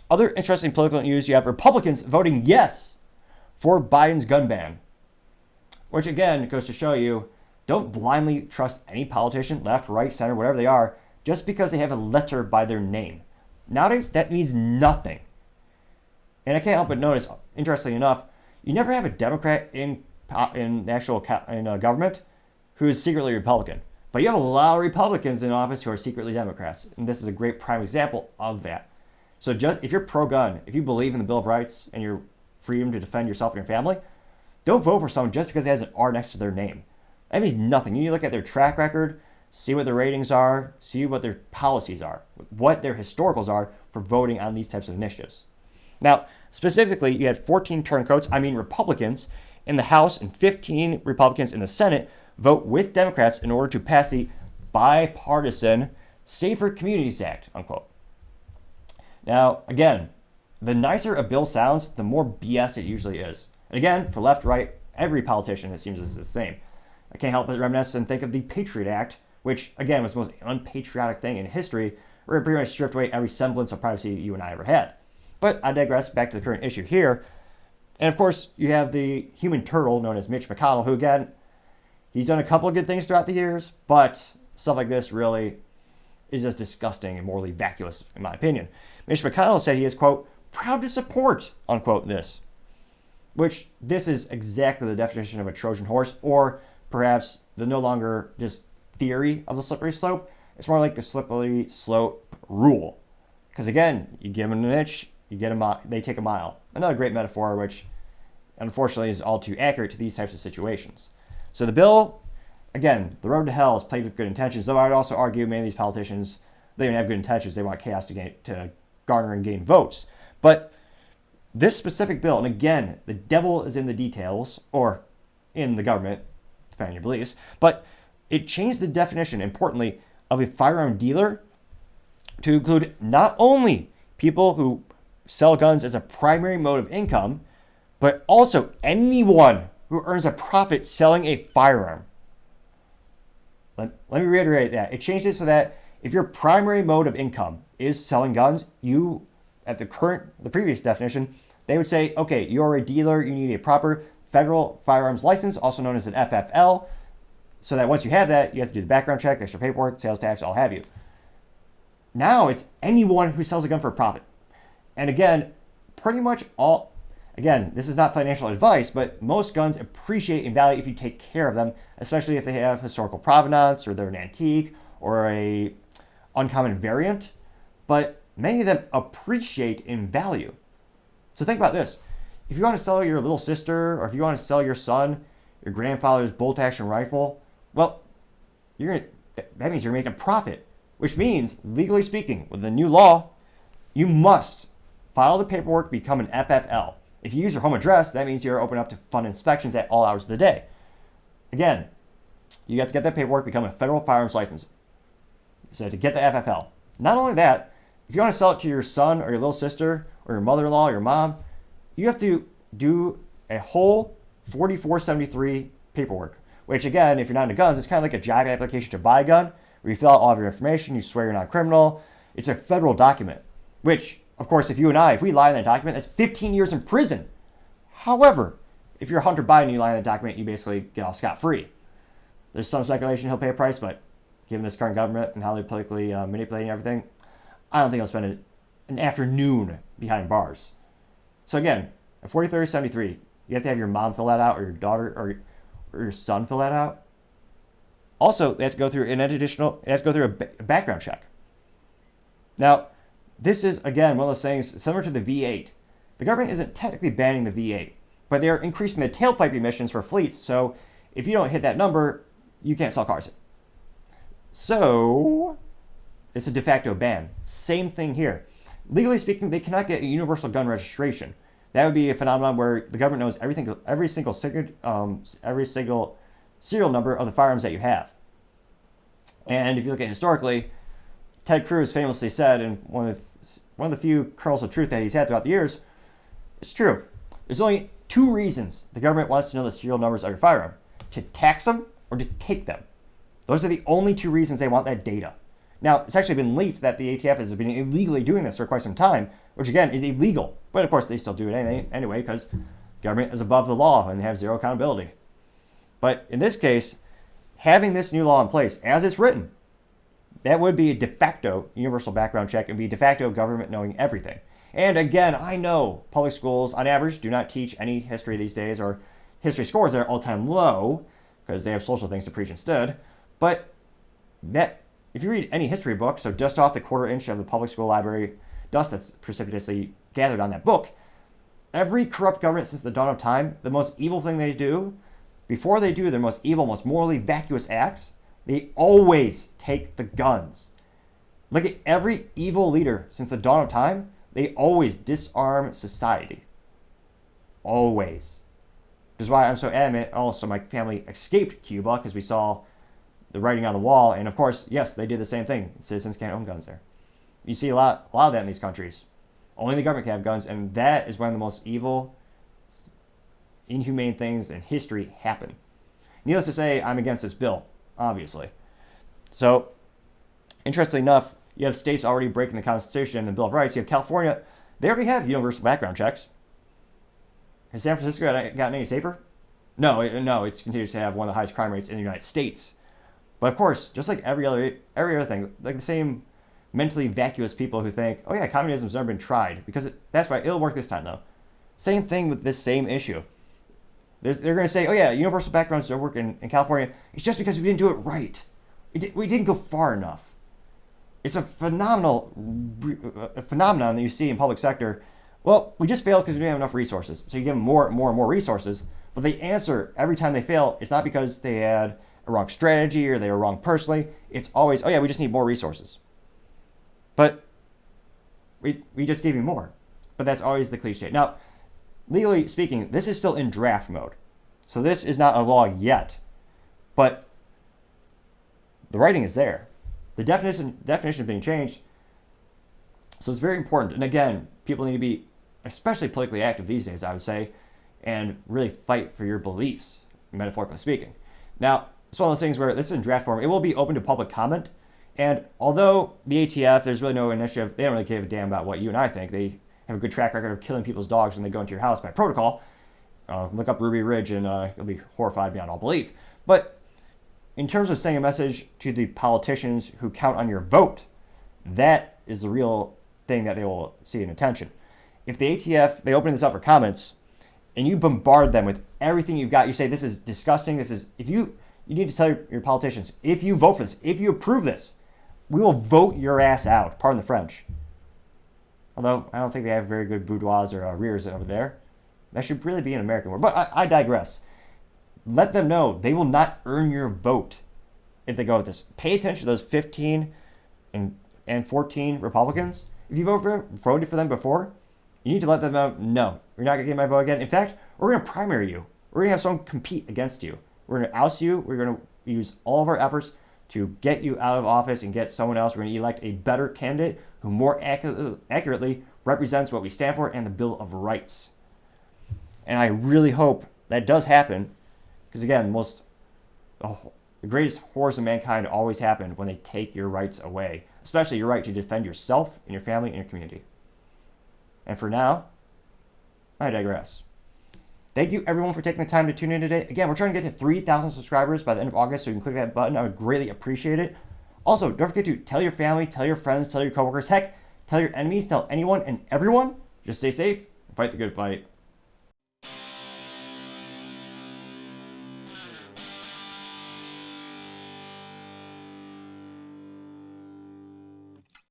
Other interesting political news, you have Republicans voting yes for Biden's gun ban, which again goes to show you, don't blindly trust any politician, left, right, center, whatever they are, just because they have a letter by their name. Nowadays, that means nothing. And I can't help but notice, interestingly enough, you never have a Democrat in the actual government who is secretly Republican. But you have a lot of Republicans in office who are secretly Democrats. And this is a great prime example of that. So just if you're pro-gun, if you believe in the Bill of Rights and your freedom to defend yourself and your family, don't vote for someone just because it has an R next to their name. That means nothing. You need to look at their track record, see what their ratings are, see what their policies are, what their historicals are for voting on these types of initiatives. Now, specifically, you had 14 turncoats, Republicans, in the House and 15 Republicans in the Senate vote with Democrats in order to pass the bipartisan Safer Communities Act, unquote. Now, again, the nicer a bill sounds, the more BS it usually is. And again, for left, right, every politician, it seems, is the same. I can't help but reminisce and think of the Patriot Act, which, again, was the most unpatriotic thing in history, where it pretty much stripped away every semblance of privacy you and I ever had. But I digress, back to the current issue here. And of course, you have the human turtle known as Mitch McConnell, who, again, he's done a couple of good things throughout the years, but stuff like this really is just disgusting and morally vacuous, in my opinion. Mitch McConnell said he is, quote, proud to support, unquote, this. Which, this is exactly the definition of a Trojan horse, or perhaps the no longer just theory of the slippery slope. It's more like the slippery slope rule. Because again, you give them an inch, you get they take a mile. Another great metaphor, which unfortunately is all too accurate to these types of situations. So the bill, again, the road to hell is paved with good intentions, though I would also argue many of these politicians, they don't have good intentions, they want chaos to garner and gain votes. But this specific bill, and again, the devil is in the details, or in the government, depending on your beliefs, but it changed the definition, importantly, of a firearm dealer to include not only people who sell guns as a primary mode of income, but also anyone who earns a profit selling a firearm. Let me reiterate that. It changed it so that if your primary mode of income is selling guns, you, at the previous definition, they would say, okay, you're a dealer, you need a proper federal firearms license, also known as an FFL, so that once you have that, you have to do the background check, extra paperwork, sales tax, all have you. Now it's anyone who sells a gun for a profit. And again, pretty much all, again, this is not financial advice, but most guns appreciate in value if you take care of them, especially if they have historical provenance or they're an antique or a uncommon variant. But many of them appreciate in value. So think about this. If you want to sell your little sister, or if you want to sell your son your grandfather's bolt-action rifle, well, that means you're making a profit, which means, legally speaking, with the new law, you must file the paperwork, become an FFL. If you use your home address, that means you're open up to fund inspections at all hours of the day. Again, you have to get that paperwork, become a federal firearms license. So to get the FFL. Not only that, if you want to sell it to your son or your little sister or your mother-in-law or your mom, you have to do a whole 4473 paperwork, which again, if you're not into guns, it's kind of like a job application to buy a gun, where you fill out all of your information, you swear you're not a criminal. It's a federal document, which, of course, if we lie in that document, that's 15 years in prison. However, if you're Hunter Biden and you lie in that document, you basically get off scot-free. There's some speculation he'll pay a price, but given this current government and how they're politically manipulating everything, I don't think he'll spend an afternoon behind bars. So again, at 4373, you have to have your mom fill that out, or your daughter, or your son fill that out. Also, they have to go through a background check. Now, this is, again, one of those things similar to the V8. The government isn't technically banning the V8, but they're increasing the tailpipe emissions for fleets, so if you don't hit that number, you can't sell cars. So, it's a de facto ban. Same thing here. Legally speaking, they cannot get a universal gun registration. That would be a phenomenon where the government knows every single serial number of the firearms that you have. And if you look at historically, Ted Cruz famously said, in one of the few kernels of truth that he's had throughout the years, it's true. There's only two reasons the government wants to know the serial numbers of your firearm: to tax them or to take them. Those are the only two reasons they want that data. Now, it's actually been leaked that the ATF has been illegally doing this for quite some time, which again is illegal. But of course, they still do it anyway because government is above the law and they have zero accountability. But in this case, having this new law in place as it's written, that would be a de facto universal background check and be de facto government knowing everything. And again, I know public schools on average do not teach any history these days, or history scores are all-time low because they have social things to preach instead. But that, if you read any history book, so dust off the quarter inch of the public school library dust that's precipitously gathered on that book, every corrupt government since the dawn of time, the most evil thing they do, before they do their most evil, most morally vacuous acts, they always take the guns. Look at every evil leader since the dawn of time, they always disarm society. Always. Which is why I'm so adamant. Also, my family escaped Cuba because we saw the writing on the wall. And of course, yes, they did the same thing. Citizens can't own guns there. You see a lot of that in these countries. Only the government can have guns. And that is one of the most evil, inhumane things in history happen. Needless to say, I'm against this bill, obviously. So, interestingly enough, you have states already breaking the Constitution and the Bill of Rights. You have California. They already have universal background checks. Has San Francisco gotten any safer? No, it continues to have one of the highest crime rates in the United States. But of course, just like every other thing, like the same mentally vacuous people who think, oh yeah, communism's never been tried, because that's right, it'll work this time though. Same thing with this same issue. They're going to say, oh yeah, universal backgrounds don't work in California. It's just because we didn't do it right. We didn't go far enough. It's a phenomenon that you see in public sector. Well, we just failed because we didn't have enough resources. So you give them more and more resources, but they answer every time they fail. It's not because they had a wrong strategy or they were wrong personally. It's always, oh yeah, we just need more resources. But we just gave you more. But that's always the cliche. Now, legally speaking, this is still in draft mode. So this is not a law yet. But the writing is there. The definition is being changed. So it's very important. And again, people need to be especially politically active these days, I would say, and really fight for your beliefs, metaphorically speaking. Now, it's one of those things where this is in draft form. It will be open to public comment. And although the ATF, there's really no initiative, they don't really give a damn about what you and I think. They have a good track record of killing people's dogs when they go into your house by protocol. Look up Ruby Ridge and you'll be horrified beyond all belief. But in terms of sending a message to the politicians who count on your vote, that is the real thing that they will see in attention. If the ATF, they open this up for comments, and you bombard them with everything you've got, you say this is disgusting, you need to tell your politicians, if you vote for this, if you approve this, we will vote your ass out, pardon the French. Although, I don't think they have very good boudoirs or rears over there. That should really be an American word. But I digress. Let them know they will not earn your vote if they go with this. Pay attention to those 15 and 14 Republicans. If you voted for them before, you need to let them know, no, you're not going to get my vote again. In fact, we're going to primary you. We're going to have someone compete against you. We're going to oust you. We're going to use all of our efforts to get you out of office and get someone else. We're going to elect a better candidate who more accurately represents what we stand for and the Bill of Rights. And I really hope that does happen, because again, the greatest horrors of mankind always happen when they take your rights away, especially your right to defend yourself and your family and your community. And for now, I digress. Thank you everyone for taking the time to tune in today. Again, we're trying to get to 3,000 subscribers by the end of August, so you can click that button. I would greatly appreciate it. Also, don't forget to tell your family, tell your friends, tell your coworkers, heck, tell your enemies, tell anyone and everyone. Just stay safe and fight the good fight.